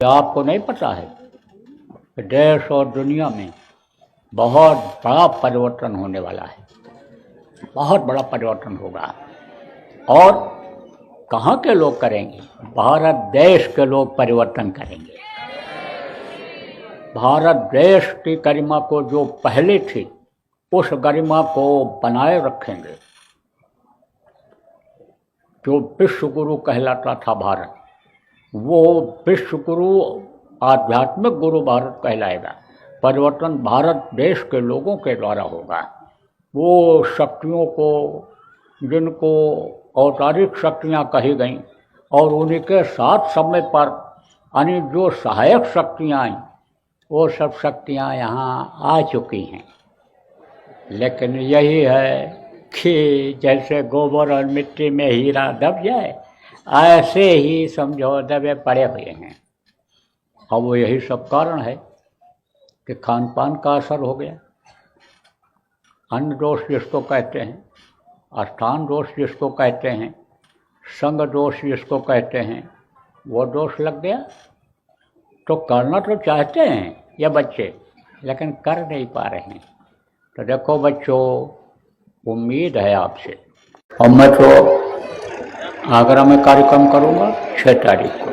आपको नहीं पता है कि देश और दुनिया में बहुत बड़ा परिवर्तन होने वाला है, बहुत बड़ा परिवर्तन होगा। और कहाँ के लोग करेंगे? भारत देश के लोग परिवर्तन करेंगे। भारत देश की गरिमा को जो पहले थी उस गरिमा को बनाए रखेंगे। जो विश्व गुरु कहलाता था भारत, वो विश्व गुरु, आध्यात्मिक गुरु भारत कहलाएगा। परिवर्तन भारत देश के लोगों के द्वारा होगा। वो शक्तियों को, जिनको औतारिक शक्तियाँ कही गईं, और उन्हीं के साथ समय पर यानी जो सहायक शक्तियाँ आईं, वो सब शक्तियाँ यहाँ आ चुकी हैं। लेकिन यही है कि जैसे गोबर और मिट्टी में हीरा दब जाए, ऐसे ही समझो दबे पड़े हुए हैं। और वो यही सब कारण है कि खान पान का असर हो गया। अन्न दोष जिसको कहते हैं, स्थान दोष जिसको कहते हैं, संग दोष जिसको कहते हैं, वो दोष लग गया। तो करना तो चाहते हैं ये बच्चे, लेकिन कर नहीं पा रहे हैं। तो देखो बच्चों, उम्मीद है आपसे। और मैं तो आगरा में कार्यक्रम करूँगा 6 तारीख को,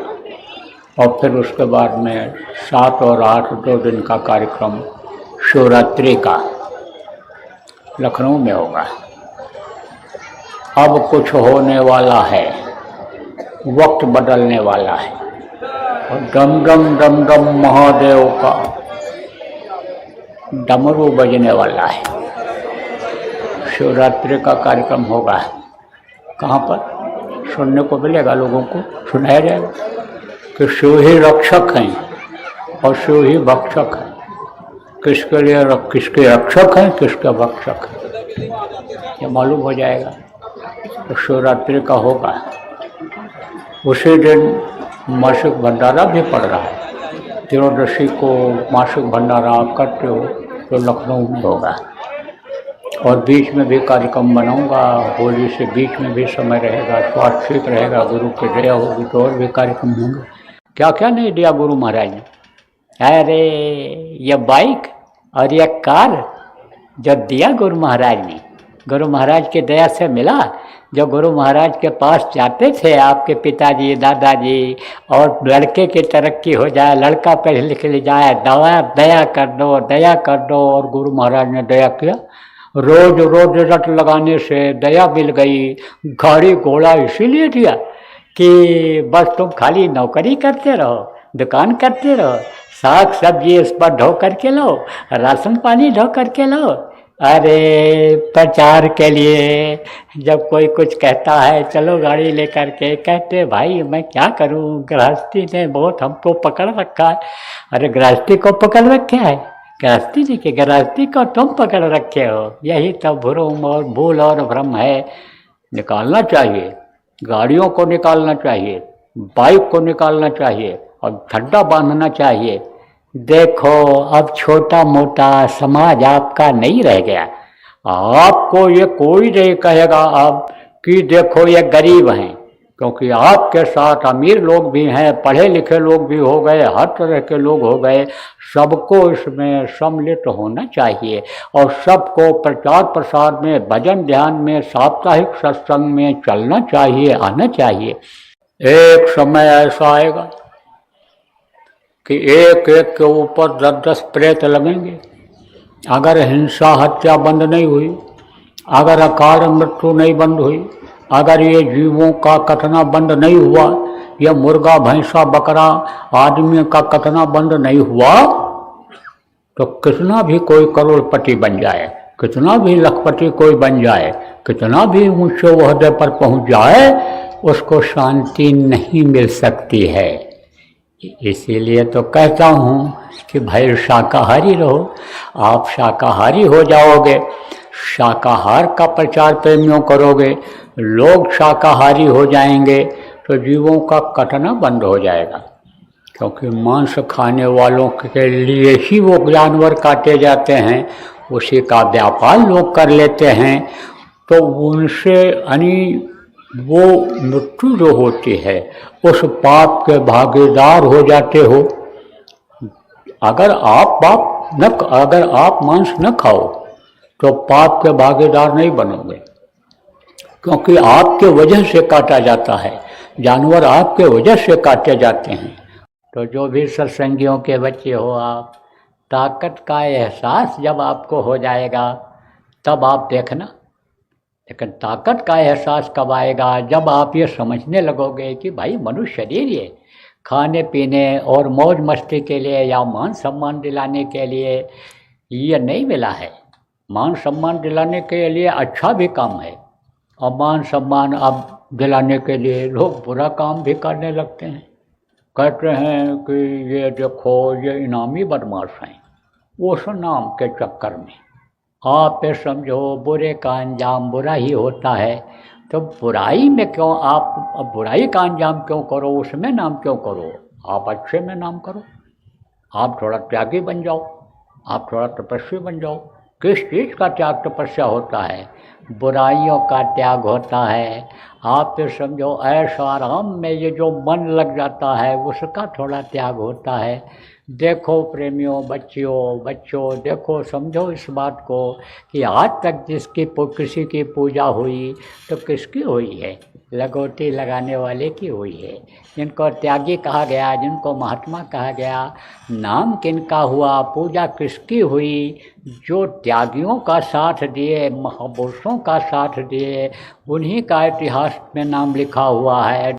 और फिर उसके बाद में 7 और 8 2 दिन का कार्यक्रम शिवरात्रि का लखनऊ में होगा। अब कुछ होने वाला है, वक्त बदलने वाला है, और डम डम डम डम महादेव का डमरू बजने वाला है। शिवरात्रि का कार्यक्रम होगा। कहाँ पर सुनने को मिलेगा? लोगों को सुनाया जाएगा कि शिव ही रक्षक हैं और शिव ही भक्षक हैं। किसके लिए, किसके रक्षक हैं, किसके भक्षक हैं, ये मालूम हो जाएगा। तो शिवरात्रि का होगा। उसी दिन मासिक भंडारा भी पड़ रहा है। त्रयोदशी को मासिक भंडारा आप करते हो तो लखनऊ में होगा। और बीच में भी कार्यक्रम बनाऊंगा। होली से बीच में भी समय रहेगा, स्वास्थ्य ठीक रहेगा, गुरु की दया होगी तो और भी कार्यक्रम होंगे। क्या क्या नहीं दिया गुरु महाराज ने। अरे ये बाइक और ये कार जो दिया गुरु महाराज ने, गुरु महाराज की दया से मिला। जो गुरु महाराज के पास जाते थे आपके पिताजी, दादाजी, और लड़के की तरक्की हो जाए, लड़का पढ़ लिख ले जाए, दया कर दो, दया कर दो। और गुरु महाराज ने दया किया। रोज रोज रट लगाने से दया मिल गई। गाड़ी घोड़ा इसीलिए दिया कि बस तुम खाली नौकरी करते रहो, दुकान करते रहो, साग सब्जी इस पर ढो करके लो, राशन पानी ढो करके लो। अरे प्रचार के लिए जब कोई कुछ कहता है, चलो गाड़ी लेकर के, कहते भाई मैं क्या करूं, गृहस्थी ने बहुत हमको पकड़ रखा है। अरे गृहस्थी को पकड़ रखे है? गृहस्थी नहीं कि गृहस्थी को तुम पकड़ रखे हो। यही तो भ्रम और भूल और भ्रम है। निकालना चाहिए, गाड़ियों को निकालना चाहिए, बाइक को निकालना चाहिए, और झंडा बांधना चाहिए। देखो अब छोटा मोटा समाज आपका नहीं रह गया। आपको ये कोई नहीं कहेगा अब कि देखो ये गरीब हैं, क्योंकि आपके साथ अमीर लोग भी हैं, पढ़े लिखे लोग भी हो गए, हर तरह के लोग हो गए। सबको इसमें सम्मिलित होना चाहिए, और सबको प्रचार प्रसार में, भजन ध्यान में, साप्ताहिक सत्संग में चलना चाहिए, आना चाहिए। एक समय ऐसा आएगा कि एक एक के ऊपर 10-10 प्रेत लगेंगे। अगर हिंसा हत्या बंद नहीं हुई, अगर अकाल मृत्यु नहीं बंद हुई, अगर ये जीवों का कटना बंद नहीं हुआ, यह मुर्गा भैंसा बकरा आदमी का कटना बंद नहीं हुआ, तो कितना भी कोई करोड़पति बन जाए, कितना भी लखपति कोई बन जाए, कितना भी ऊंचे ओहदे पर पहुंच जाए, उसको शांति नहीं मिल सकती है। इसीलिए तो कहता हूँ कि भाई शाकाहारी रहो। आप शाकाहारी हो जाओगे, शाकाहार का प्रचार प्रेमियों करोगे, लोग शाकाहारी हो जाएंगे, तो जीवों का कटना बंद हो जाएगा। क्योंकि मांस खाने वालों के लिए ही वो जानवर काटे जाते हैं, उसी का व्यापार लोग कर लेते हैं। तो उनसे यानी वो मृत्यु जो होती है उस पाप के भागीदार हो जाते हो। अगर आप मांस न खाओ तो पाप के भागीदार नहीं बनोगे, क्योंकि आपके वजह से काटा जाता है, जानवर आपके वजह से काटे जाते हैं। तो जो भी सत्संगियों के बच्चे हो आप, ताकत का एहसास जब आपको हो जाएगा तब आप देखना। लेकिन ताकत का एहसास कब आएगा? जब आप ये समझने लगोगे कि भाई मनुष्य शरीर ये खाने पीने और मौज मस्ती के लिए या मान सम्मान दिलाने के लिए ये नहीं मिला है। मान सम्मान दिलाने के लिए अच्छा भी काम है, और मान सम्मान अब दिलाने के लिए लोग बुरा काम भी करने लगते हैं। कहते हैं कि ये देखो ये इनामी बदमाश हैं, उस नाम के चक्कर में आप ये समझो बुरे का अंजाम बुरा ही होता है। तो बुराई में क्यों आप बुराई का अंजाम क्यों करो, उसमें नाम क्यों करो? आप अच्छे में नाम करो, आप थोड़ा त्यागी बन जाओ, आप थोड़ा तपस्वी बन जाओ। किस चीज़ का त्याग तपस्या होता है? बुराइयों का त्याग होता है। आप ये समझो ऐश आराम में ये जो मन लग जाता है उसका थोड़ा त्याग होता है। देखो प्रेमियों, बच्चों देखो, समझो इस बात को कि आज तक किसी की पूजा हुई तो किसकी हुई है? लगोटी लगाने वाले की हुई है। जिनको त्यागी कहा गया, जिनको महात्मा कहा गया, नाम किनका हुआ, पूजा किसकी हुई? जो त्यागियों का साथ दिए, महापुरुषों का साथ दिए, उन्हीं का इतिहास में नाम लिखा हुआ है।